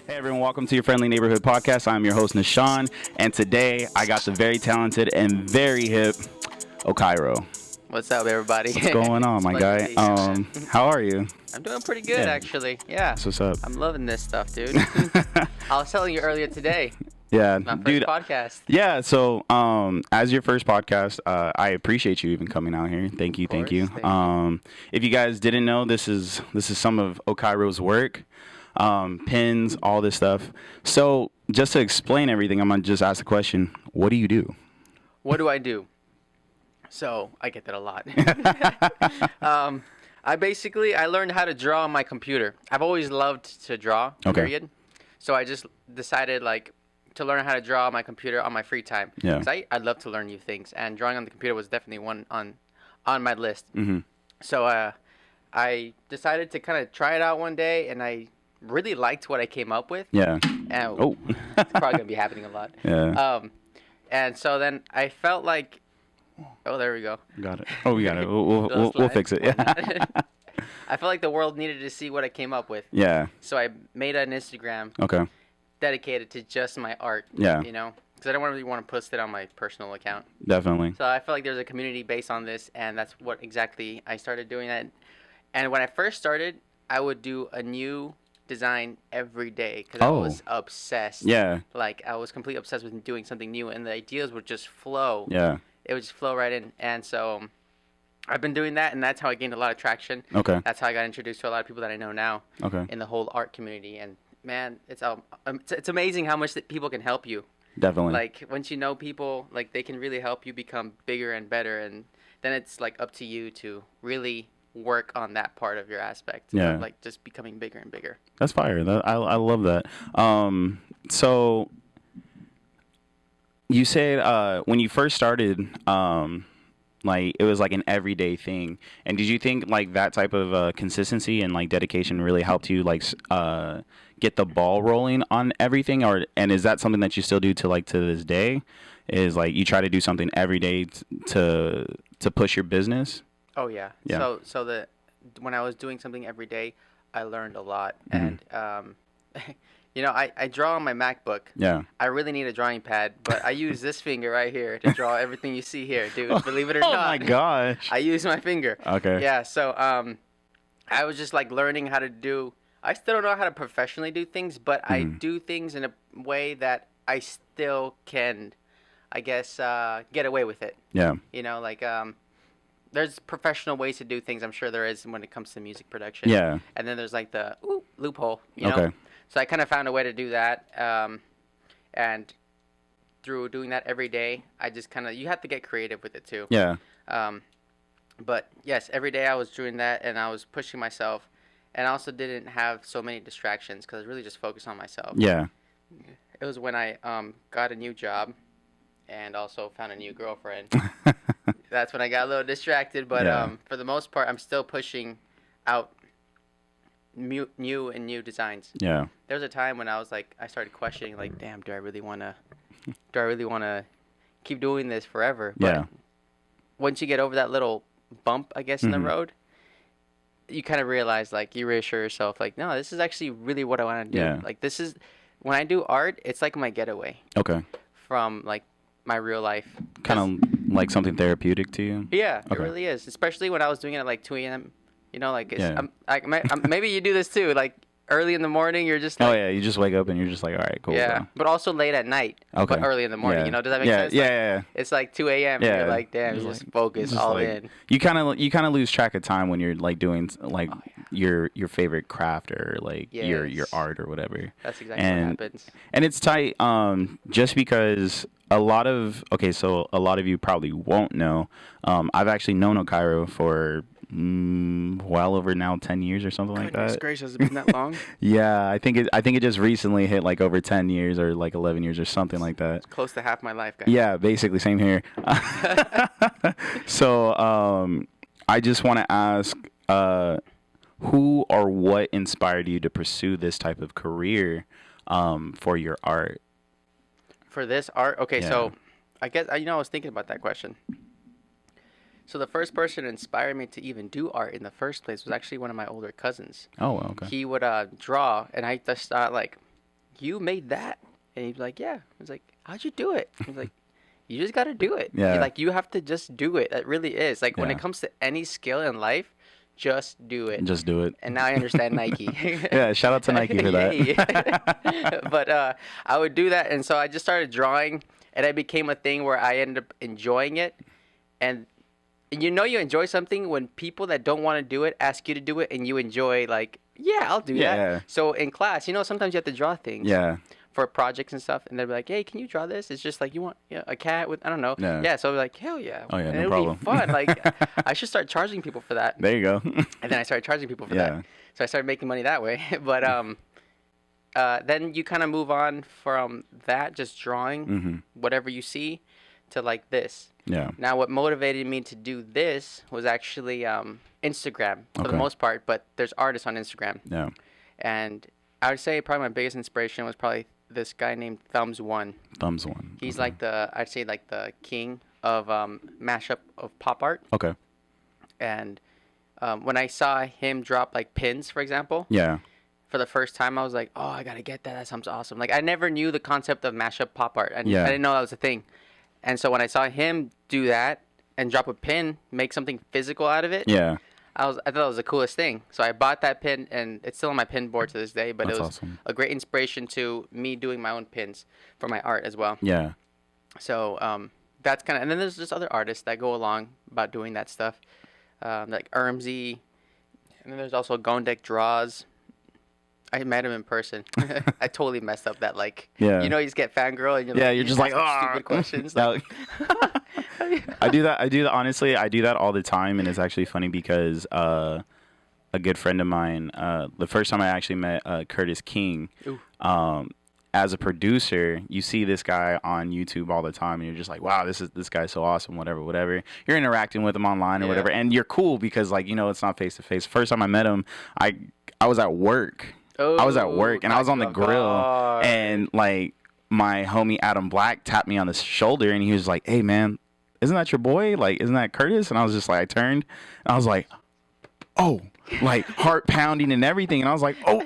Hey everyone, welcome to your Friendly Neighborhood Podcast. I'm your host, Nahshon, and today I got the very talented and very hip Okyro. What's up, everybody? What's going on, my guy? How are you? I'm doing pretty good, actually. Yeah. That's what's up. I'm loving this stuff, dude. I was telling you earlier today. Yeah, my first dude. Podcast. Yeah, so as your first podcast, I appreciate you even coming out here. Thank you. Thank you. If you guys didn't know, this is some of Okyro's work. Pins, all this stuff. So just to explain everything, I'm gonna just ask the question: what do you do? What do I do? So I get that a lot. I learned how to draw on my computer. I've always loved to draw. Okay. Period. So I just decided to learn how to draw on my computer on my free time. Yeah. 'Cause I love to learn new things, and drawing on the computer was definitely one on my list. Mm-hmm. So I decided to kind of try it out one day, and I really liked what I came up with. Yeah. And it's probably gonna be happening a lot. Yeah. And so then I felt like, oh, there we go. Got it. Oh, we got it. We'll fix it. Yeah. I felt like the world needed to see what I came up with. Yeah. So I made an Instagram. Okay. Dedicated to just my art. Yeah. You know, because I don't really want to post it on my personal account. Definitely. So I felt like there's a community based on this, and that's what exactly I started doing that. And when I first started, I would do a new design every day because I was obsessed. Yeah. Like I was completely obsessed with doing something new, and the ideas would just flow. Yeah. It would just flow right in, and so I've been doing that, and that's how I gained a lot of traction. Okay. That's how I got introduced to a lot of people that I know now. Okay. In the whole art community, and man, it's amazing how much that people can help you. Definitely. Like once you know people, like they can really help you become bigger and better, and then it's like up to you to really work on that part of your aspect. Yeah. Of, like just becoming bigger and bigger. That's fire. I love that. So you said when you first started, like it was like an everyday thing. And did you think like that type of consistency and like dedication really helped you like get the ball rolling on everything? And is that something that you still do to this day? Is like you try to do something every day to push your business? Oh yeah. Yeah. So when I was doing something every day, I learned a lot. Mm-hmm. And you know, I draw on my MacBook. Yeah. I really need a drawing pad, but I use this finger right here to draw everything you see here, dude. Believe it or not. Oh my gosh. I use my finger. Okay. Yeah. So I was just like learning how to do. I still don't know how to professionally do things, but I do things in a way that I still can, I guess, get away with it. Yeah. You know, like there's professional ways to do things. I'm sure there is when it comes to music production. Yeah. And then there's like the loophole, you know. Okay. So I kind of found a way to do that, and through doing that every day, I just you have to get creative with it too. Yeah. But yes, every day I was doing that, and I was pushing myself, and I also didn't have so many distractions because I was really just focused on myself. Yeah. It was when I got a new job, and also found a new girlfriend. That's when I got a little distracted, but for the most part, I'm still pushing out new designs. Yeah. There was a time when I started questioning, like, damn, do I really want to keep doing this forever? But once you get over that little bump, I guess, in the road, you kind of realize, like, you reassure yourself, like, no, this is actually really what I want to do. Yeah. Like, when I do art, it's like my getaway. Okay. From, like, my real life. Kind of like something therapeutic to you? Yeah, Okay. It really is. Especially when I was doing it at, like, 2 a.m. You know, like, maybe you do this too. Like, early in the morning, you're just like... Oh, yeah. You just wake up and you're just like, all right, cool. Yeah, bro. but also late at night. Okay. But early in the morning, Yeah. you know? Does that make Yeah, sense? yeah, Like, yeah. It's like 2 a.m. Yeah. And you're like, damn, Just just focus just all like, in. You kind of lose track of time when you're like doing like your favorite craft or like your art or whatever. That's exactly what happens. And it's tight just because a lot of you probably won't know. I've actually known Okyro for well over now 10 years or something like that. Goodness gracious, has it been that long? Yeah, I think it just recently hit like over 10 years or like 11 years or something like that. It's close to half my life, guys. Yeah, basically same here. So I just want to ask who or what inspired you to pursue this type of career for your art? For this art? Okay, Yeah. so I guess, I was thinking about that question. So the first person who inspired me to even do art in the first place was actually one of my older cousins. Oh, okay. He would draw, and I just thought, like, you made that? And he's like, yeah. I was like, how'd you do it? He's like, you just got to do it. Yeah. Like, you have to just do it. It really is. Like, when Yeah. it comes to any skill in life, just do it. Just do it. And now I understand Nike. Yeah, shout out to Nike for that. Yeah. But I would do that. And so I just started drawing, and it became a thing where I ended up enjoying it. And you know you enjoy something when people that don't want to do it ask you to do it, and you enjoy, like, yeah, I'll do that. So in class, sometimes you have to draw things. Yeah. For projects and stuff, and they'll be like, "Hey, can you draw this?" It's just like, you want a cat with, I don't know. Yeah. So I'll be like, hell yeah. Oh yeah, and no problem. Be fun. Like, I should start charging people for that. There you go. And then I started charging people for that. So I started making money that way. But then you kind of move on from that, just drawing whatever you see, to like this. Yeah. Now, what motivated me to do this was actually Instagram for the most part, but there's artists on Instagram. Yeah. And I would say probably my biggest inspiration was probably this guy named Thumbs1. Thumbs1. He's like I'd say like the king of mashup of pop art. Okay. And when I saw him drop like pins, for example. Yeah. For the first time, I was like, oh, I gotta get that. That sounds awesome. Like, I never knew the concept of mashup pop art. I didn't know that was a thing. And so when I saw him do that and drop a pin, make something physical out of it. Yeah. I thought it was the coolest thing. So I bought that pin, and it's still on my pin board to this day. But That's it was awesome. a great inspiration to me doing my own pins for my art as well. Yeah. So that's kind of, and then there's just other artists that go along about doing that stuff, like Ermsey, and then there's also Gondek Draws. I met him in person. I totally messed up that, like, you just get fangirl, and you're just like, stupid questions. Like, I do that. Honestly, I do that all the time, and it's actually funny because a good friend of mine, the first time I actually met Curtis King, as a producer, you see this guy on YouTube all the time, and you're just like, wow, this guy's so awesome, whatever. You're interacting with him online or whatever, and you're cool because, like, it's not face to face. First time I met him, I was at work. I was at work, and I was on the grill, and like my homie Adam Black tapped me on the shoulder, and he was like, "Hey man, isn't that your boy? Like, isn't that Curtis?" And I was just like, I turned, and I was like, "Oh," like heart pounding and everything, and I was like, "Oh."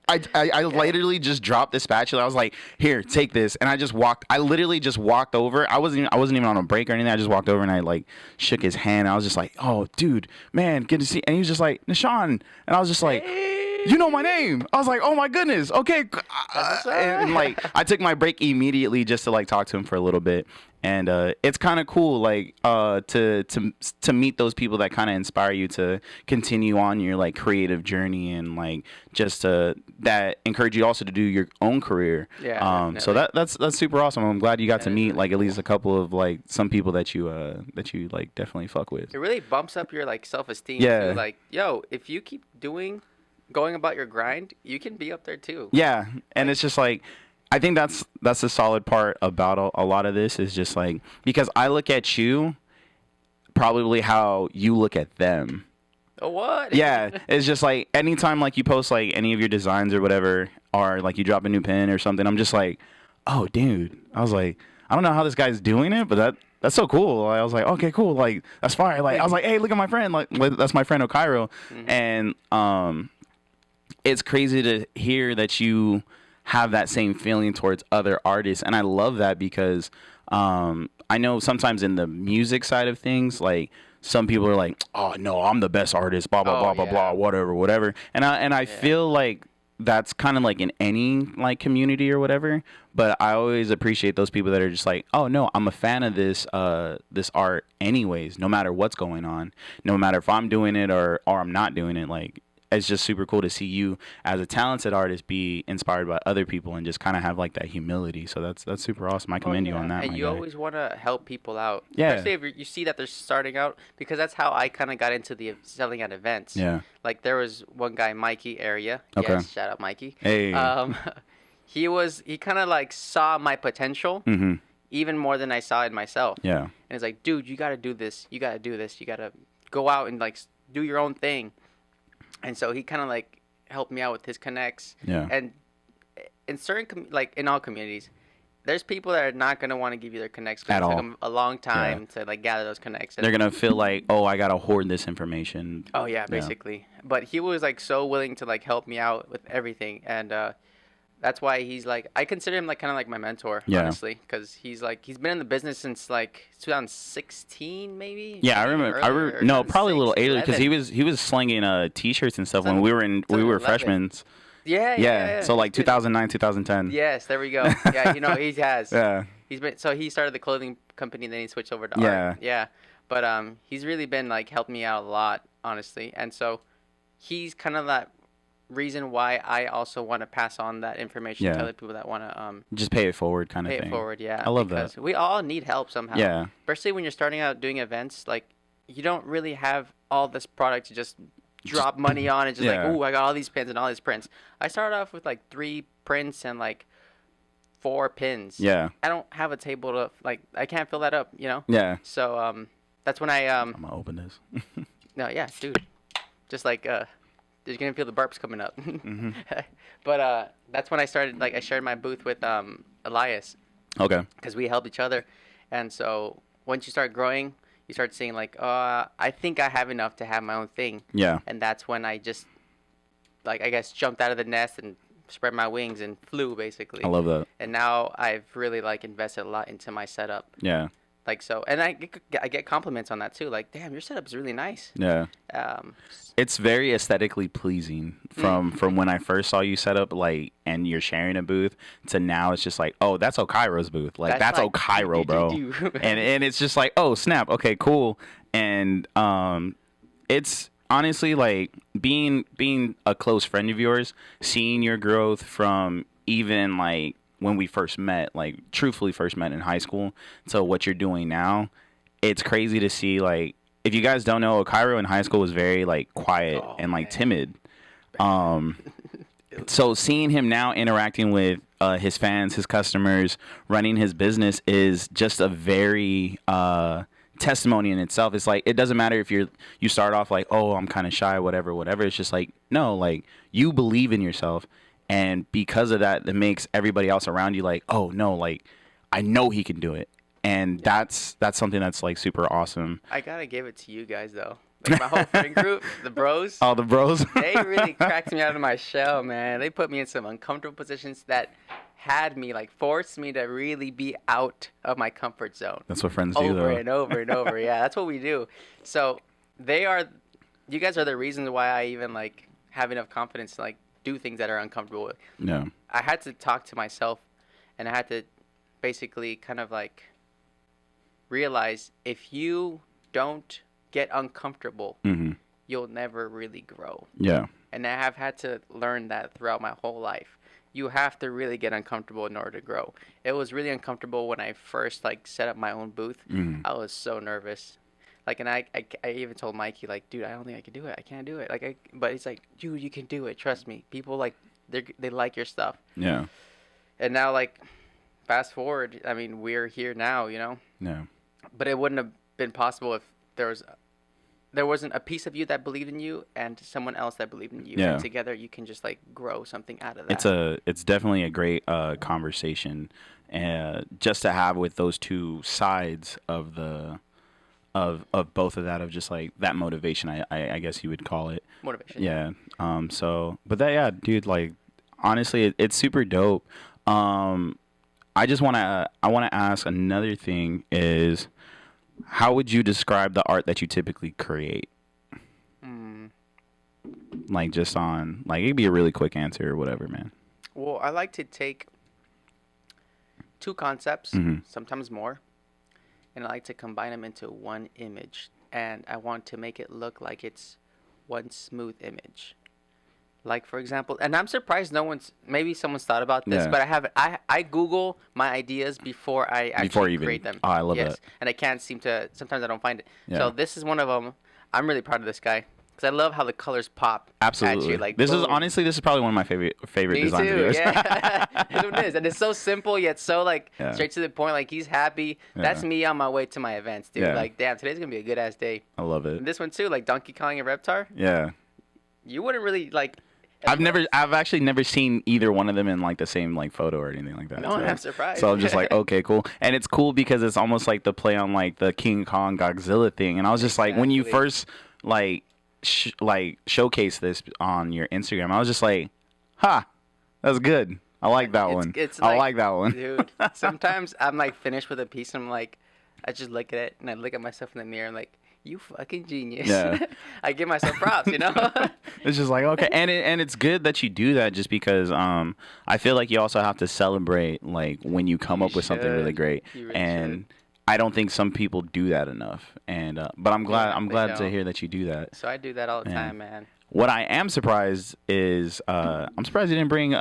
I literally just dropped the spatula. I was like, "Here, take this," and I literally just walked over. I wasn't even on a break or anything. I just walked over and I like shook his hand. I was just like, "Oh, dude, man, good to see." And he was just like, "Nahshon," and I was just like, "You know my name." I was like, "Oh my goodness, okay." And like I took my break immediately just to like talk to him for a little bit, and it's kind of cool, like to meet those people that kind of inspire you to continue on your like creative journey, and like just that encourage you also to do your own career. Yeah. So that's super awesome. I'm glad you got to meet like at least a couple of like some people that you like definitely fuck with. It really bumps up your like self-esteem. Yeah. Too. Like, yo, if you keep going about your grind, you can be up there too. Yeah, and it's just like, I think that's the solid part about a lot of this is just like, because I look at you probably how you look at them. Oh, what? Yeah, it's just like anytime like you post like any of your designs or whatever, or like you drop a new pin or something, I'm just like, oh dude, I was like, I don't know how this guy's doing it, but that's so cool. I was like, okay, cool, like that's fire. Like I was like, hey, look at my friend, like that's my friend Okyro, and it's crazy to hear that you have that same feeling towards other artists, and I love that because I know sometimes in the music side of things, like some people are like, oh no, I'm the best artist, blah blah blah blah, whatever, and I feel like that's kind of like in any like community or whatever, but I always appreciate those people that are just like, oh no, I'm a fan of this art anyways, no matter what's going on, no matter if I'm doing it or I'm not doing it. Like, it's just super cool to see you as a talented artist be inspired by other people and just kind of have like that humility. So that's super awesome. I commend you on that. And you always want to help people out. Yeah. Especially if you see that they're starting out, because that's how I kind of got into the selling at events. Yeah. Like there was one guy, Mikey Area. Okay. Yes, shout out Mikey. Hey. He kind of like saw my potential even more than I saw it myself. Yeah. And it's like, dude, you got to do this. You got to do this. You got to go out and like do your own thing. And so he kind of like helped me out with his connects. Yeah. And in certain, like in all communities, there's people that are not going to want to give you their connects because it took them a long time to like gather those connects. And they're going to feel like, oh, I got to hoard this information. Oh, yeah, basically. But he was like so willing to like help me out with everything. And That's why he's like, I consider him like kind of like my mentor, honestly, because he's been in the business since like 2016, maybe. Yeah, I remember. No, probably a little earlier because he was slinging t-shirts and stuff when we were freshmen. Yeah. So like 2009, 2010. Yes, there we go. Yeah, he has. Yeah. He started the clothing company, then he switched over to art. Yeah. But he's really been like helped me out a lot, honestly, and so he's kind of that reason why I also want to pass on that information to other people that want to just pay it forward kind of thing. Pay it forward, yeah. I love that. We all need help somehow. Yeah. Especially when you're starting out doing events, like you don't really have all this product to just drop money on and just like, ooh, I got all these pins and all these prints. I started off with like 3 prints and like 4 pins. Yeah. I don't have a table to like I can't fill that up, Yeah. So that's when I'm gonna open this. No, yeah, dude. Just like you're gonna feel the burps coming up. Mm-hmm. But that's when I started. Like I shared my booth with Elias. Okay. Because we helped each other, and so once you start growing, you start seeing like, I think I have enough to have my own thing. Yeah. And that's when I just, like, I guess jumped out of the nest and spread my wings and flew basically. I love that. And now I've really like invested a lot into my setup. Yeah. Like so, and I get compliments on that too. Like, damn, your setup is really nice. Yeah. It's very aesthetically pleasing from when I first saw you set up, like, and you're sharing a booth to now. It's just like, oh, that's Okyro's booth. Like that's like, Okyro, bro. and it's just like, oh, snap. Okay, cool. And it's honestly like being a close friend of yours, seeing your growth from even like when we first met, like truthfully first met in high school, to what you're doing now. It's crazy to see. Like, if you guys don't know, Okyro in high school was very like quiet and like timid. So seeing him now interacting with his fans, his customers, running his business is just a very testimony in itself. It's like, it doesn't matter if you start off like, oh, I'm kind of shy, whatever. It's just like, no, like you believe in yourself. And because of that, it makes everybody else around you like, oh, no, like, I know he can do it. And that's something that's, like, super awesome. I got to give it to you guys, though. Like, my whole friend group, the bros. Oh, the bros? They really cracked me out of my shell, man. They put me in some uncomfortable positions that had me, like, forced me to really be out of my comfort zone. That's what friends do, though. Over and over and over. Yeah, that's what we do. So you guys are the reasons why I even, like, have enough confidence to, like, do things that are uncomfortable. No. I had to talk to myself, and I had to basically kind of like realize if you don't get uncomfortable, you'll never really grow. Yeah. And I have had to learn that throughout my whole life. You have to really get uncomfortable in order to grow. It was really uncomfortable when I first like set up my own booth. I was so nervous. Like, and I even told Mikey, like, dude, I don't think I can do it. I can't do it. Like, but he's like, dude, you can do it. Trust me. People, like, they like your stuff. Yeah. And now, like, fast forward, I mean, we're here now, Yeah. But it wouldn't have been possible if there wasn't a piece of you that believed in you and someone else that believed in you. Yeah. And together you can just, like, grow something out of that. It's definitely a great conversation just to have with those two sides of the... Of both of that, of just like that motivation, I guess you would call it. Motivation. Yeah. But that, yeah, dude, like honestly, it's super dope. I want to ask another thing is, how would you describe the art that you typically create? Like just on, like it could be a really quick answer or whatever, man. Well, I like to take 2 concepts, sometimes more. And I like to combine them into one image. And I want to make it look like it's one smooth image. Like, for example, and I'm surprised maybe someone's thought about this, but I Google my ideas before I actually create them. Oh, I love that. And I can't sometimes I don't find it. Yeah. So this is one of them. I'm really proud of this guy. Because I love how the colors pop. Absolutely. At you, like, this is probably one of my favorite designs of yours. Yeah. That's what it is. And it's so simple yet so like straight to the point. Like he's happy. Yeah. That's me on my way to my events, dude. Yeah. Like, damn, today's gonna be a good ass day. I love it. And this one too, like Donkey Kong and Reptar. Yeah. You wouldn't really like. I've actually never seen either one of them in like the same like photo or anything like that. No, I'm surprised. So I'm just like, okay, cool. And it's cool because it's almost like the play on like the King Kong Godzilla thing. And I was just like, when you first like showcase this on your Instagram, I was just like, that's good. I like that one. I like that one. Dude, sometimes I'm like finished with a piece and I'm like, I just look at it and I look at myself in the mirror and I'm like, you fucking genius. Yeah. I give myself props, you know? It's just like, okay. And it's good that you do that just because I feel like you also have to celebrate like when you come up with something really great. You really and should. I don't think some people do that enough. And but I'm glad to hear that you do that. So I do that all the time, man. What I am surprised is I'm surprised you didn't bring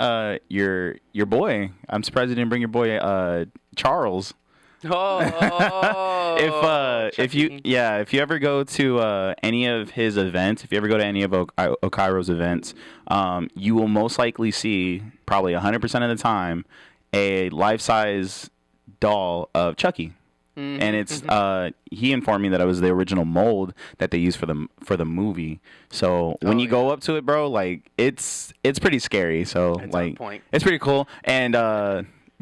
your boy. I'm surprised you didn't bring your boy Charles. Oh, if you ever go to any of his events, if you ever go to any of Okyro's events, you will most likely see probably 100% of the time a life-size doll of Chucky. Mm-hmm. And it's he informed me that it was the original mold that they used for the movie. So when you go up to it, bro, like it's pretty scary. So it's like on point. It's pretty cool. And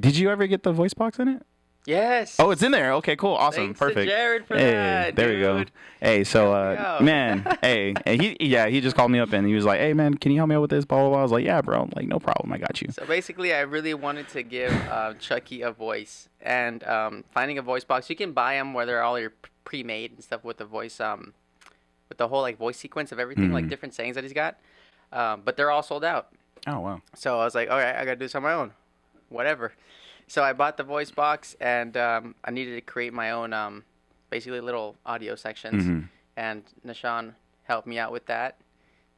did you ever get the voice box in it? Yes. Oh, it's in there. Okay, cool, awesome, Thanks perfect. to Jared for that, there we go. Hey, so man, hey, and he just called me up and he was like, hey man, can you help me out with this? Blah blah blah. I was like, yeah, bro, like no problem, I got you. So basically, I really wanted to give Chucky a voice, and finding a voice box, you can buy them where they're all your pre-made and stuff with the voice, with the whole like voice sequence of everything, like different sayings that he's got, but they're all sold out. Oh wow. So I was like, all right, I gotta do this on my own, whatever. So I bought the voice box, and I needed to create my own, basically little audio sections. And Nahshon helped me out with that.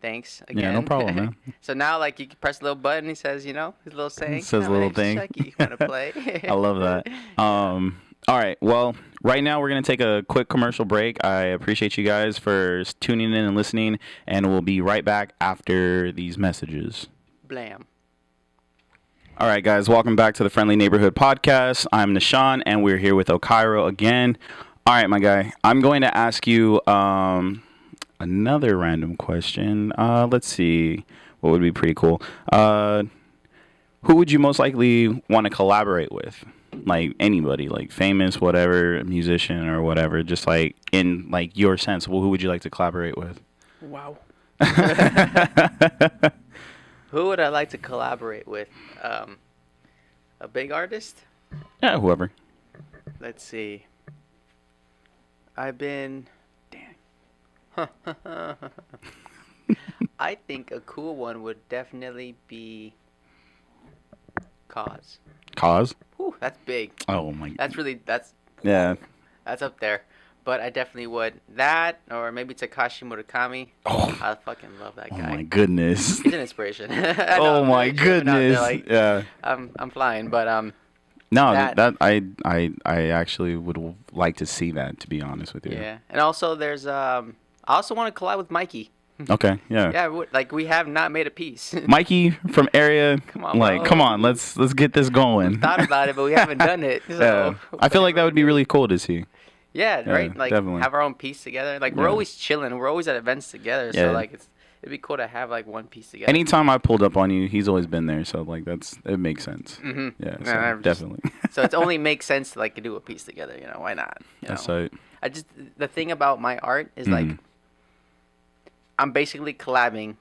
Thanks again. Yeah, no problem, man. So now, like, you can press a little button. He says, you know, his little saying. Says a little thing. Chucky, you want to play? I love that. All right. Well, right now we're gonna take a quick commercial break. I appreciate you guys for tuning in and listening, and we'll be right back after these messages. Blam. All right, guys, welcome back to the Friendly Neighborhood Podcast. I'm Nahshon, and we're here with Okyro again. All right, my guy, I'm going to ask you another random question. Let's see. What would be pretty cool? Who would you most likely want to collaborate with? Like anybody, like famous, whatever, musician or whatever, just like in like your sense. Well, who would you like to collaborate with? Wow. Who would I like to collaborate with? A big artist? Yeah, whoever. Let's see. I've been... Dang. I think a cool one would definitely be... Cause. Cause? Whew, that's big. Oh, my... Yeah. That's up there. But I definitely would. That, or maybe Takashi Murakami. Oh. I fucking love that guy. Oh, my goodness. He's an inspiration. Oh, my goodness. Like, yeah. I'm flying, but no, that I actually would like to see that, to be honest with you. Yeah, and also there's I also want to collab with Mikey. Okay, yeah. Yeah, like we have not made a piece. Mikey from area, come on, let's get this going. We've thought about it, but we haven't done it. So yeah. I feel like that would be really cool to see. Yeah, right. Like definitely. Have our own piece together. Like we're always chilling. We're always at events together. So like it'd be cool to have like one piece together. Anytime I pulled up on you, he's always been there. So like it makes sense. Mm-hmm. Yeah, so definitely. So it only makes sense to like do a piece together. You know, why not? That's right. The thing about my art is like I'm basically collabing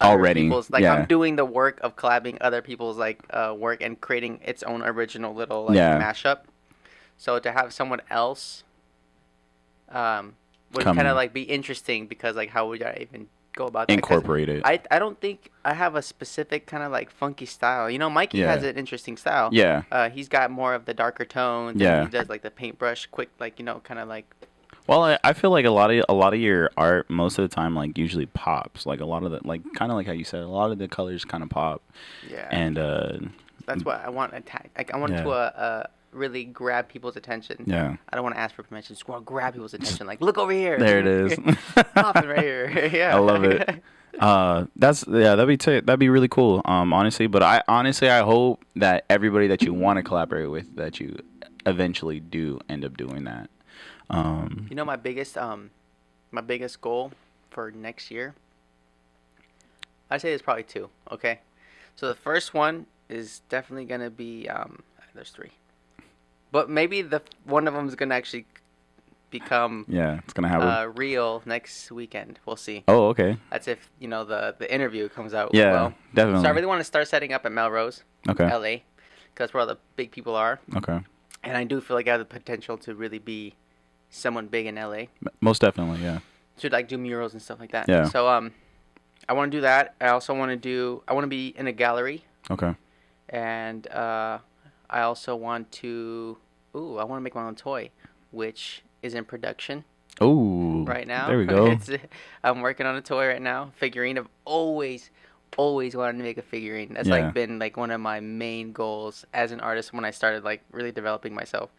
already. I'm doing the work of collabing other people's like work and creating its own original little like mashup. So to have someone else would kind of like be interesting because like how would I even go about that? Incorporate it. I don't think I have a specific kind of like funky style. You know, Mikey has an interesting style. Yeah. He's got more of the darker tones. Yeah. And he does like the paintbrush quick, like, you know, kind of like. Well, I feel like a lot of your art most of the time like usually pops. Like a lot of the like kind of like how you said, a lot of the colors kind of pop. Yeah. And that's what I want. Like I want to really grab people's attention. Yeah. I don't want to ask for permission. Just want to grab people's attention. Like, look over here. There it is. Popping right here. Yeah. I love it. That'd be really cool. Honestly, but I hope that everybody that you want to collaborate with, that you eventually do end up doing that. You know, my biggest goal for next year, I'd say there's probably two. Okay, so the first one is definitely gonna be there's three, but maybe one of them is gonna actually become it's gonna happen. real next weekend. We'll see. Oh, okay. That's if the interview comes out Yeah, well. definitely. So I really want to start setting up at Melrose, okay, LA, because that's where all the big people are. Okay. And I do feel like I have the potential to really be someone big in LA. Most definitely, yeah. To like do murals and stuff like that. Yeah. So I want to do that. I also want to be in a gallery. Okay. And I also want to make my own toy, which is in production. Oh. Right now. There we go. I'm working on a toy right now. Figurine. I've always wanted to make a figurine. That's like been like one of my main goals as an artist when I started like really developing myself.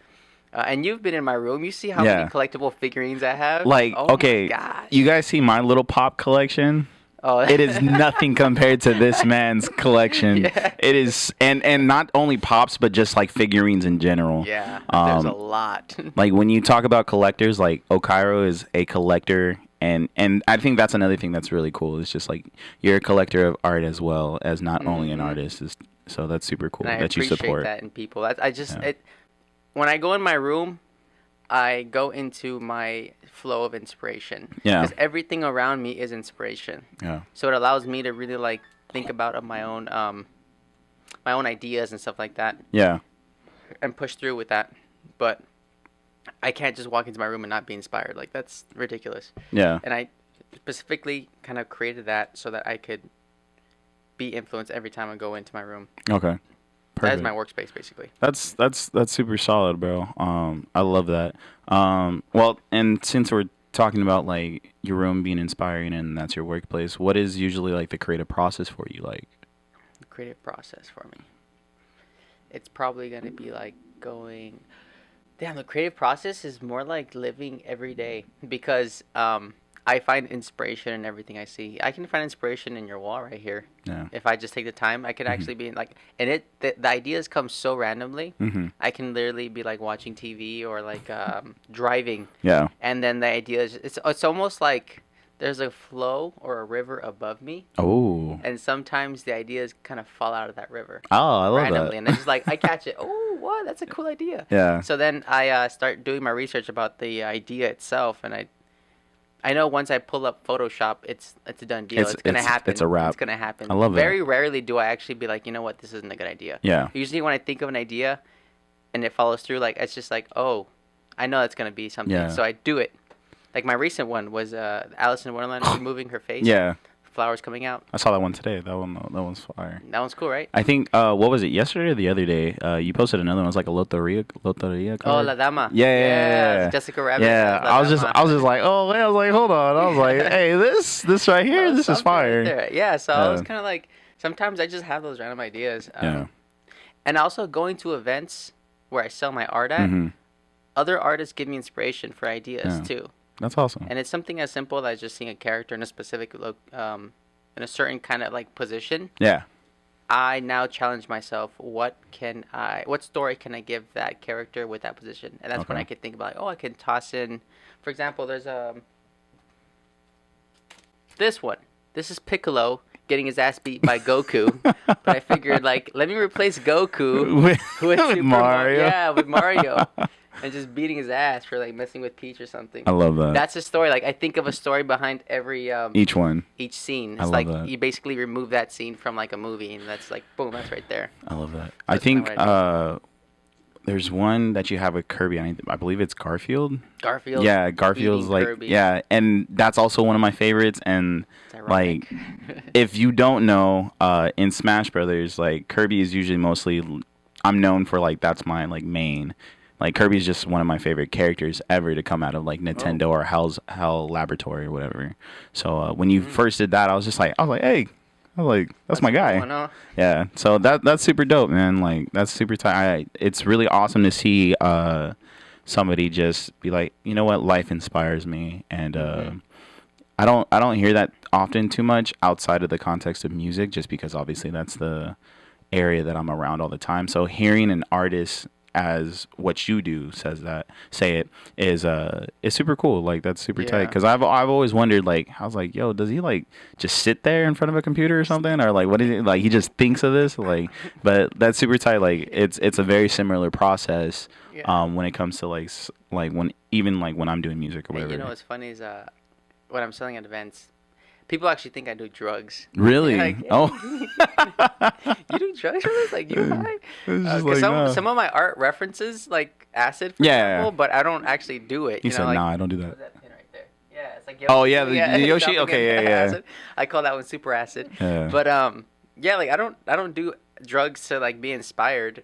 And you've been in my room. You see how many collectible figurines I have? Like, okay, you guys see my little pop collection? Oh, it is nothing compared to this man's collection. Yeah. It is, and not only pops, but just like figurines in general. Yeah, there's a lot. Like when you talk about collectors, like Okyro is a collector, and I think that's another thing that's really cool. It's just like you're a collector of art as well as not only an artist. So that's super cool that you support. I appreciate that in people. When I go in my room, I go into my flow of inspiration. Yeah. Because everything around me is inspiration. Yeah. So it allows me to really like think about my own ideas and stuff like that. Yeah. And push through with that. But I can't just walk into my room and not be inspired. Like that's ridiculous. Yeah. And I specifically kind of created that so that I could be influenced every time I go into my room. Okay. Perfect. That is my workspace, basically. That's super solid, bro. I love that. Well, and since we're talking about like your room being inspiring and that's your workplace, what is usually like the creative process for you? Like the creative process for me, it's probably gonna be like going. Damn, the creative process is more like living every day because I find inspiration in everything I see. I can find inspiration in your wall right here. Yeah. If I just take the time, I can actually be like, and the ideas come so randomly. I can literally be like watching TV or like driving. Yeah. And then the ideas, it's almost like there's a flow or a river above me. Oh. And sometimes the ideas kind of fall out of that river. Oh, I love randomly. That. And it's just like I catch it. Oh, what? That's a cool idea. Yeah. So then I start doing my research about the idea itself, and I know once I pull up Photoshop, it's a done deal. It's going to happen. It's a wrap. It's going to happen. I love that. Very rarely do I actually be like, you know what, this isn't a good idea. Yeah. Usually when I think of an idea and it follows through, like it's just like, oh, I know it's going to be something. Yeah. So I do it. Like my recent one was Alice in Wonderland removing her face. Yeah. Flowers coming out. I saw that one today. That one's fire. That one's cool, right? I think what was it, yesterday or the other day? You posted another one. It was like a loteria card. Oh, La Dama. Yeah. Jessica Rabbit. Yeah. I was just like, oh man, I was like, hold on. I was like, hey, this right here, this is fire. Right. Yeah. So I was kind of like, sometimes I just have those random ideas. Yeah. And also going to events where I sell my art at, other artists give me inspiration for ideas too. That's awesome. And it's something as simple as just seeing a character in a specific in a certain kind of like position. Yeah. I now challenge myself, what story can I give that character with that position? And that's when I could think about, like, I can toss in, for example, there's this one. This is Piccolo getting his ass beat by Goku. But I figured, like, let me replace Goku with Super Mario. Yeah, with Mario. And just beating his ass for like messing with Peach or something. I love that. That's a story. Like I think of a story behind every each scene. It's I love like that. You basically remove that scene from like a movie, and that's like boom, that's right there. I love that. I think there's one that you have with Kirby. I believe it's Garfield. Garfield. Yeah, Garfield's like Kirby. Yeah, and that's also one of my favorites. And like, if you don't know, in Smash Brothers, like Kirby is usually mostly. I'm known for like that's my like main. Like Kirby's just one of my favorite characters ever to come out of like Nintendo or Hell Laboratory or whatever. So when you first did that, I was like, hey, that's my guy. Cool, huh? Yeah. So that's super dope, man. Like that's super tight. It's really awesome to see somebody just be like, you know what, life inspires me, and I don't hear that often too much outside of the context of music, just because obviously that's the area that I'm around all the time. So hearing an artist as what you do say it is super cool. Like that's super tight, because I've always wondered, like, I was like, yo, does he like just sit there in front of a computer or something, or like what is it, like he just thinks of this, like, but that's super tight. Like it's a very similar process when it comes to like when even like when I'm doing music or whatever. You know what's funny is when I'm selling at events, people actually think I do drugs. Really? Like, hey, oh. You do drugs for this? Like, you high? Like, some of my art references, like acid, for example, but I don't actually do it. You said, like, no, I don't do that. What's that pin right there? Yeah, it's like Yoshi. The Yoshi? Okay, yeah. Acid. I call that one super acid. Yeah. But, like, I don't do drugs to, like, be inspired.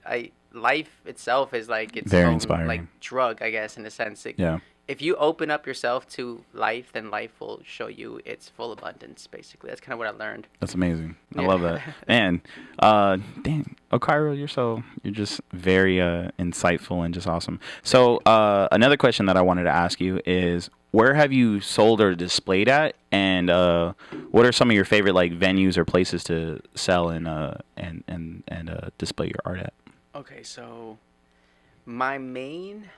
Life itself is, like, its very own, inspiring. like, drug, I guess, in a sense. Like, yeah. If you open up yourself to life, then life will show you its full abundance, basically. That's kind of what I learned. That's amazing. I love that. And, dang, Okyro, you're just very insightful and just awesome. So another question that I wanted to ask you is, where have you sold or displayed at? And what are some of your favorite like venues or places to sell and display your art at? Okay, so my main...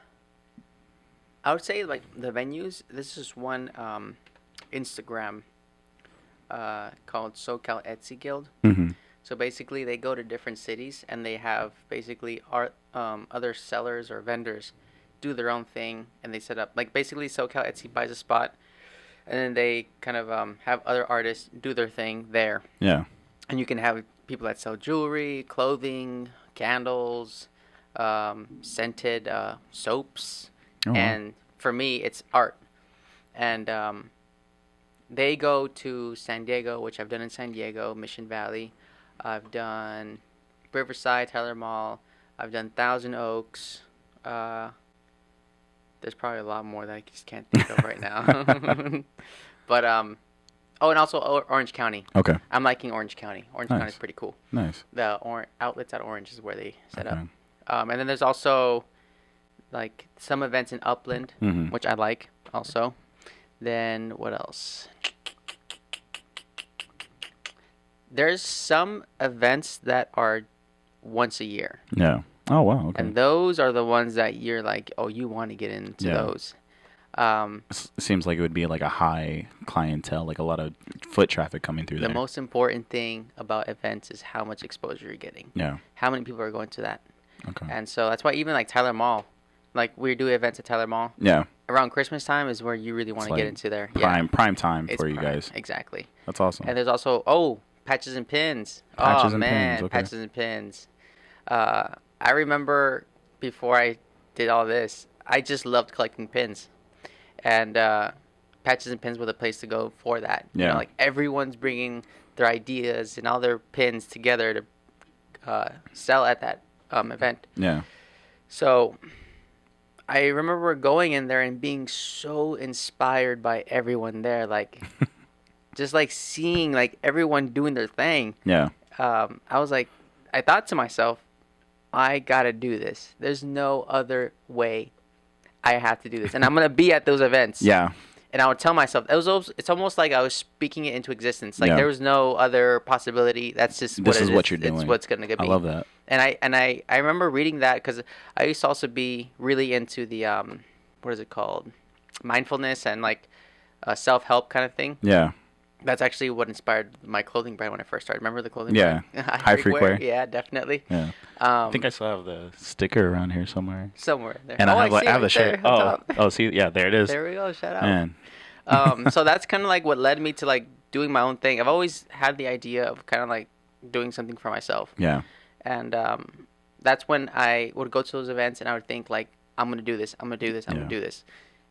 I would say, like, the venues, this is one Instagram called SoCal Etsy Guild. Mm-hmm. So basically, they go to different cities, and they have basically other sellers or vendors do their own thing, and they set up, like, basically SoCal Etsy buys a spot, and then they kind of have other artists do their thing there. Yeah. And you can have people that sell jewelry, clothing, candles, scented soaps. And for me, it's art. And they go to San Diego, which I've done in San Diego, Mission Valley. I've done Riverside, Tyler Mall. I've done Thousand Oaks. There's probably a lot more that I just can't think of right now. But, and also Orange County. Okay. I'm liking Orange County. Orange County is pretty cool. Nice. The outlets at Orange is where they set up. And then there's also... like some events in Upland, which I like also. Then what else? There's some events that are once a year. Yeah. Oh, wow. Okay. And those are the ones that you're like, oh, you want to get into those. It seems like it would be like a high clientele, like a lot of foot traffic coming through there. The most important thing about events is how much exposure you're getting. Yeah. How many people are going to that. Okay. And so that's why even like Tyler Mall, like we do events at Tyler Mall. Yeah. Around Christmas time is where you really want to get into there. Prime time it's for you guys. Exactly. That's awesome. And there's also patches and pins. Patches and pins. Okay. Patches and pins. I remember before I did all this, I just loved collecting pins, and patches and pins were the place to go for that. Yeah. You know, like everyone's bringing their ideas and all their pins together to sell at that event. Yeah. So I remember going in there and being so inspired by everyone there, like just like seeing like everyone doing their thing. Yeah. I was like, I thought to myself, I gotta do this. There's no other way. I have to do this, and I'm gonna be at those events. Yeah. And I would tell myself, it's almost like I was speaking it into existence. Like there was no other possibility. That's just this is what you're doing. It's what's gonna be. I love that. And I remember reading that because I used to also be really into the what is it called, mindfulness and like self-help kind of thing. Yeah. That's actually what inspired my clothing brand when I first started. Remember the clothing brand? Yeah. High Freakware. Yeah, definitely. Yeah. I think I still have the sticker around here somewhere. Somewhere there. And I have the shirt. Oh, see, yeah, there it is. There we go. Shout out. Man. So that's kind of like what led me to like doing my own thing. I've always had the idea of kind of like doing something for myself. Yeah. And that's when I would go to those events and I would think like, I'm going to do this. I'm going to do this. I'm going to do this.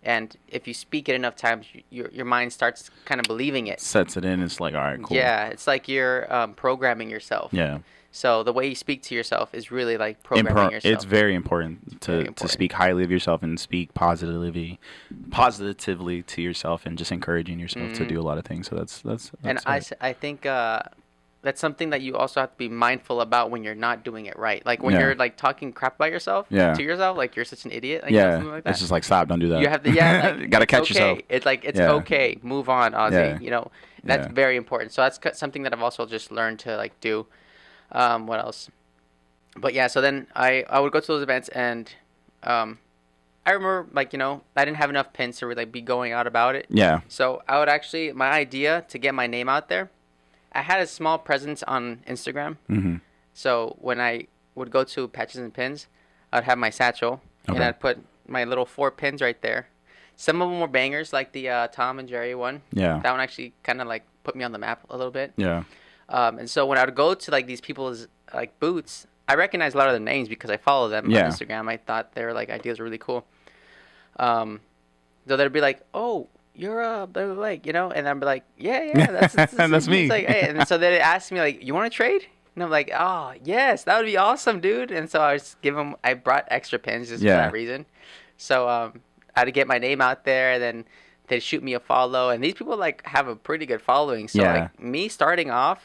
And if you speak it enough times, your mind starts kind of believing it. Sets it in. It's like, all right, cool. Yeah. It's like you're programming yourself. Yeah. So the way you speak to yourself is really like programming yourself. It's very important to speak highly of yourself and speak positively to yourself and just encouraging yourself to do a lot of things. So that's and I think that's something that you also have to be mindful about when you're not doing it right. Like when you're like talking crap about yourself to yourself, like you're such an idiot. Like, something like that. It's just like, stop, don't do that. You have to, like, gotta catch yourself. It's like, it's okay. Move on, Ozzy. Yeah. You know, that's very important. So that's something that I've also just learned to like do. What else? But yeah, so then I would go to those events, and I remember, like, I didn't have enough pins to really be going out about it. Yeah. So I would actually, my idea to get my name out there, I had a small presence on Instagram. Mm-hmm. So when I would go to Patches and Pins, I'd have my satchel, and I'd put my little 4 pins right there. Some of them were bangers, like the Tom and Jerry one. Yeah. That one actually kind of, like, put me on the map a little bit. Yeah. And so when I would go to, like, these people's, like, booths, I recognized a lot of their names because I follow them on Instagram. I thought their, like, ideas were really cool. So they'd be like, "Oh, you're blah, blah, blah," and I'd be like, "Yeah, that's me." It's like, hey. And so they'd ask me, like, "You want to trade?" And I'm like, "Oh, yes, that would be awesome, dude." And so I brought extra pins just for that reason. So I had to get my name out there, and then they'd shoot me a follow. And these people, like, have a pretty good following. So like me starting off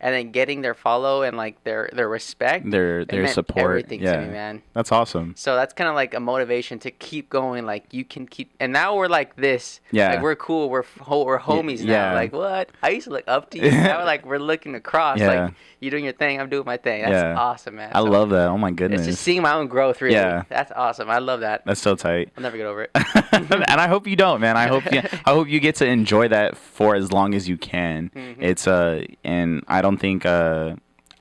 and then getting their follow and, like, their respect, their support, everything to me, man. That's awesome. So that's kind of like a motivation to keep going. Like, you can keep, and now we're like this. Yeah, like, we're cool. We're homies now. Like, what? I used to look up to you. Now, like, we're looking across. Like, you doing your thing, I'm doing my thing. That's awesome, man. I love that. Oh my goodness. It's just seeing my own growth, really. Yeah, that's awesome. I love that. That's so tight. I'll never get over it. And I hope you don't, man. I hope you get to enjoy that for as long as you can. Mm-hmm. It's and I don't think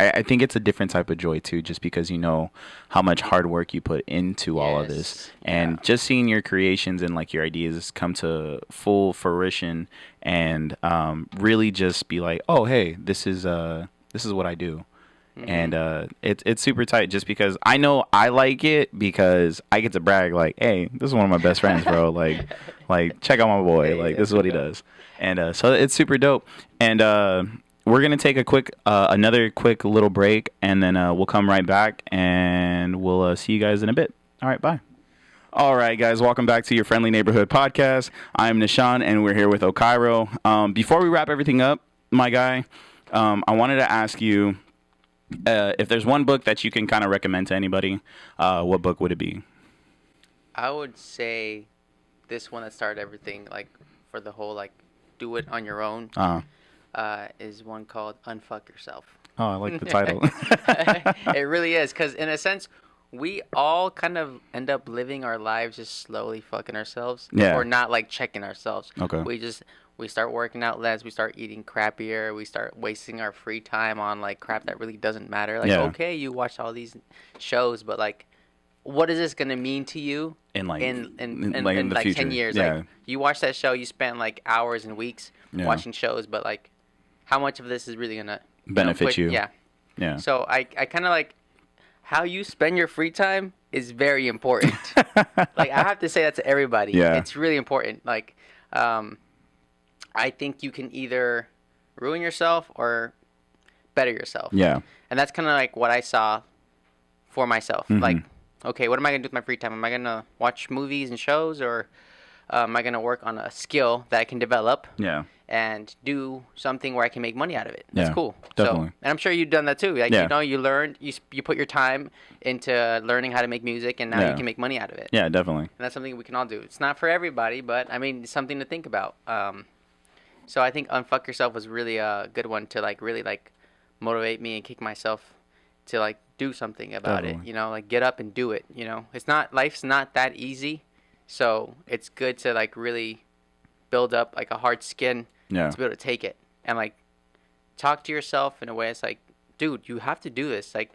I think it's a different type of joy too, just because you know how much hard work you put into all of this, and just seeing your creations and, like, your ideas come to full fruition, and really just be like, oh, hey, this is what I do. Mm-hmm. And it's super tight, just because I know I like it, because I get to brag, like, hey, this is one of my best friends, bro. like check out my boy. Like, this is what he does. And so it's super dope. And we're going to take another quick little break, and then we'll come right back, and we'll see you guys in a bit. All right, bye. All right, guys, welcome back to your Friendly Neighborhood Podcast. I'm Nahshon, and we're here with Okyro. Before we wrap everything up, my guy, I wanted to ask you, if there's one book that you can kind of recommend to anybody, what book would it be? I would say this one that started everything, like, for the whole, like, do it on your own. Is one called Unfuck Yourself. Oh, I like the title. It really is, because in a sense, we all kind of end up living our lives just slowly fucking ourselves. Yeah. Or not, like, checking ourselves. Okay. We start working out less. We start eating crappier. We start wasting our free time on, like, crap that really doesn't matter. Like, okay, you watch all these shows, but, like, what is this gonna mean to you in like future. 10 years? Yeah. Like, you watch that show, you spend, like, hours and weeks watching shows, but, like, how much of this is really gonna benefit you? Yeah. Yeah. So I kind of, like, how you spend your free time is very important. Like, I have to say that to everybody. Yeah. It's really important. Like, I think you can either ruin yourself or better yourself. Yeah. And that's kind of, like, what I saw for myself. Mm-hmm. Like, okay, what am I going to do with my free time? Am I going to watch movies and shows, or am I going to work on a skill that I can develop? Yeah. And do something where I can make money out of it. That's cool. Definitely. So, and I'm sure you've done that too. Like, you learned, you put your time into learning how to make music, and now you can make money out of it. Yeah, definitely. And that's something we can all do. It's not for everybody, but I mean, it's something to think about. So I think Unfuck Yourself was really a good one to, like, really, like, motivate me and kick myself to, like, do something about it. You know, like, get up and do it. You know, life's not that easy, so it's good to, like, really build up, like, a hard skin to be able to take it, and, like, talk to yourself in a way. It's like, dude, you have to do this. Like,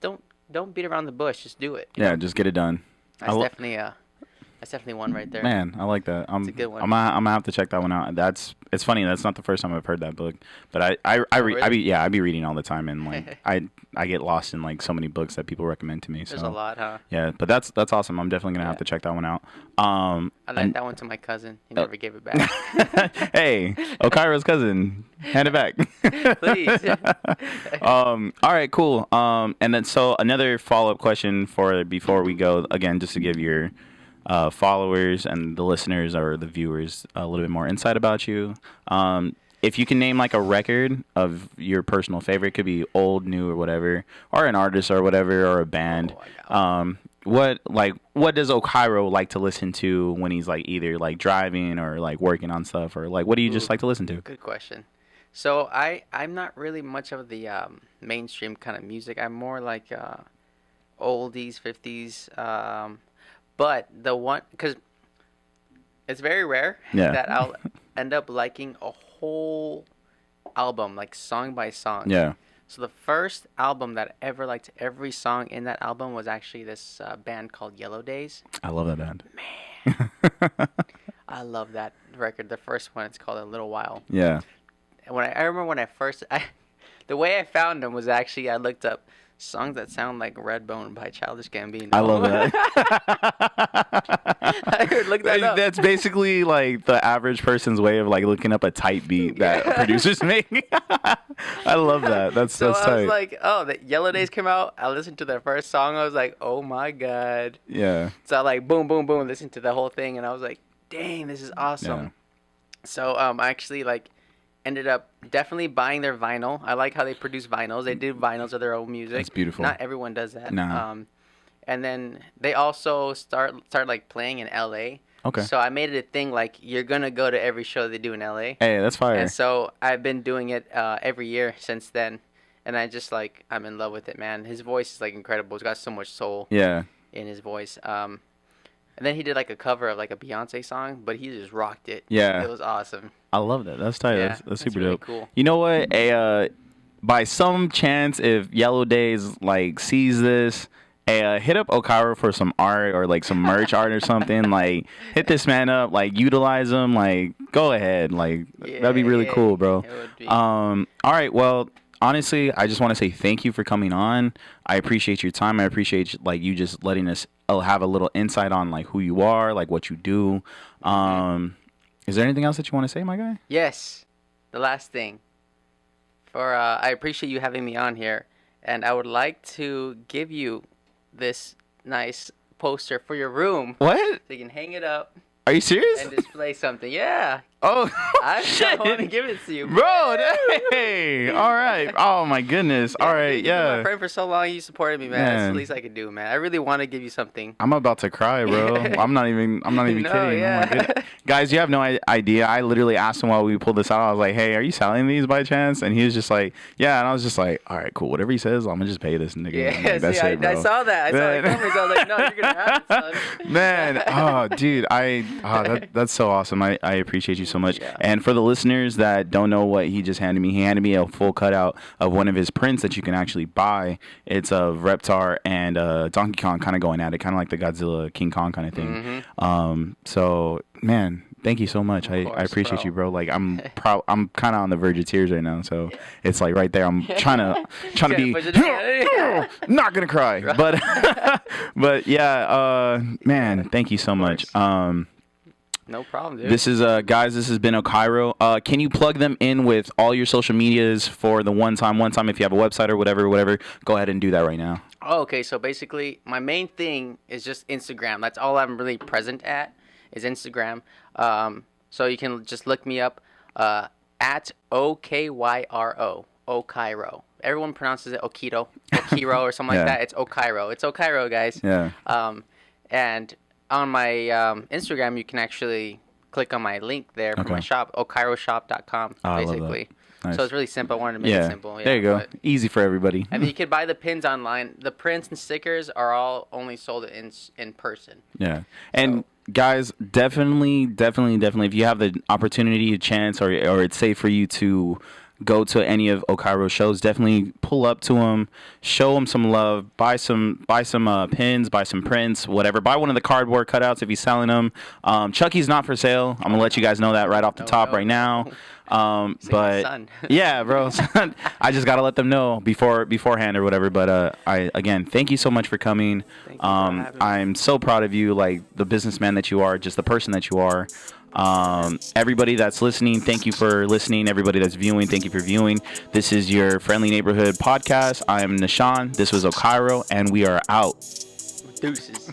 don't beat around the bush. Just do it. Yeah, just get it done. That's definitely one right there. Man, I like that. It's a good one. I'm gonna have to check that one out. It's funny. That's not the first time I've heard that book, but I be reading all the time, and, like, I get lost in, like, so many books that people recommend to me. So. There's a lot, huh? Yeah, but that's awesome. I'm definitely gonna have to check that one out. I lent that one to my cousin. He never gave it back. Hey, Okairo's cousin, hand it back. Please. All right, cool. And then so another follow-up question before we go, again, just to give your followers and the listeners or the viewers a little bit more insight about you. If you can name, like, a record of your personal favorite, could be old, new, or whatever, or an artist or whatever, or a band. What does Okyro like to listen to when he's, like, either, like, driving or, like, working on stuff, or, like, what do you just like to listen to? Good question. So I'm not really much of the mainstream kind of music. I'm more like oldies, 50s. But the one, because it's very rare that I'll end up liking a whole album, like song by song. Yeah. So the first album that I ever liked, every song in that album was actually this band called Yellow Days. I love that band. Man. I love that record. The first one, it's called A Little While. Yeah. And I remember when the way I found them was actually I looked up songs that sound like Redbone by Childish Gambino. I love that. I could look that up. That's basically like the average person's way of like looking up a tight beat that producers make. I love that. That's so tight. I was like, oh, the Yellow Days came out. I listened to their first song. I was like, oh my god. Yeah. So I like boom, boom, boom, listened to the whole thing, and I was like, dang, this is awesome. Yeah. So I actually like ended up definitely buying their vinyl. I like how they produce vinyls. They do vinyls of their own music. That's beautiful. Not everyone does that. No. And then they also start like playing in LA. Okay. So I made it a thing like you're gonna go to every show they do in LA. Hey, that's fire. And so I've been doing it every year since then, and I just like I'm in love with it, man. His voice is like incredible. He's got so much soul. Yeah. In his voice. And then he did like a cover of like a Beyonce song, but he just rocked it. Yeah. It was awesome. I love that. That's tight. Yeah, that's super really dope. cool. You know what? By some chance, if Yellow Days like sees this, hit up Okyro for some art or like some merch art or something. Like, hit this man up. Like, utilize him. Like, go ahead. Like, that'd be really cool, bro. It would be. All right. Well, honestly, I just want to say thank you for coming on. I appreciate your time. I appreciate like you just letting us have a little insight on like who you are, like what you do. Is there anything else that you want to say, my guy? Yes. The last thing. I appreciate you having me on here, and I would like to give you this nice poster for your room. What? So you can hang it up. Are you serious? And display something. Yeah. Oh, I shit. want to give it to you. Bro, hey. All right. Oh, my goodness. All right. You've been my Yeah. friend for so long. You supported me, man. That's the least I could do, man. I really want to give you something. I'm about to cry, bro. I'm not even No, kidding. yeah. Oh my goodness. Guys, you have no idea. I literally asked him while we pulled this out. I was like, hey, are you selling these by chance? And he was just like, yeah. And I was just like, all right, cool. Whatever he says, I'm going to just pay this nigga. Yeah, Like, that's see, it, bro. I saw that. I saw the comments. I was like, no, you're going to have it, son. Man, oh, dude, that's so awesome. I appreciate you so much. Yeah. And for the listeners that don't know what he just handed me a full cutout of one of his prints that you can actually buy. It's of Reptar and Donkey Kong kind of going at it, kind of like the Godzilla King Kong kind of thing. Mm-hmm. So, man, thank you so much. I appreciate you, bro. Like, I'm kind of on the verge of tears right now. So it's like right there. I'm trying to be not gonna cry, but yeah, man, thank you so much. No problem, dude. This is guys. This has been Okyro. Can you plug them in with all your social medias for the one time? If you have a website or whatever, go ahead and do that right now. Oh, okay, so basically, my main thing is just Instagram. That's all I'm really present at is Instagram. So you can just look me up at Okyro, Okyro. Everyone pronounces it Okiro or something like that. It's Okyro. It's Okyro, guys. Yeah. And on my Instagram, you can actually click on my link there for my shop, okyroshop.com, basically. Nice. So it's really simple. I wanted to make it simple. Yeah, there you go. Easy for everybody. And you can buy the pins online. The prints and stickers are all only sold in person. Yeah. And guys, definitely, if you have the opportunity, a chance, or it's safe for you to go to any of Okyro's shows, definitely pull up to him, show him some love, buy some pins, buy some prints, whatever. Buy one of the cardboard cutouts if he's selling them. Chucky's not for sale. I'm gonna let you guys know that right off the top right now. But yeah, bro, I just gotta let them know beforehand or whatever. But again, thank you so much for coming. I'm so proud of you, like the businessman that you are, just the person that you are. Everybody that's listening, thank you for listening. Everybody that's viewing, thank you for viewing. This is your Friendly Neighborhood podcast. I am Nahshon. This was Okyro, and we are out. Deuces.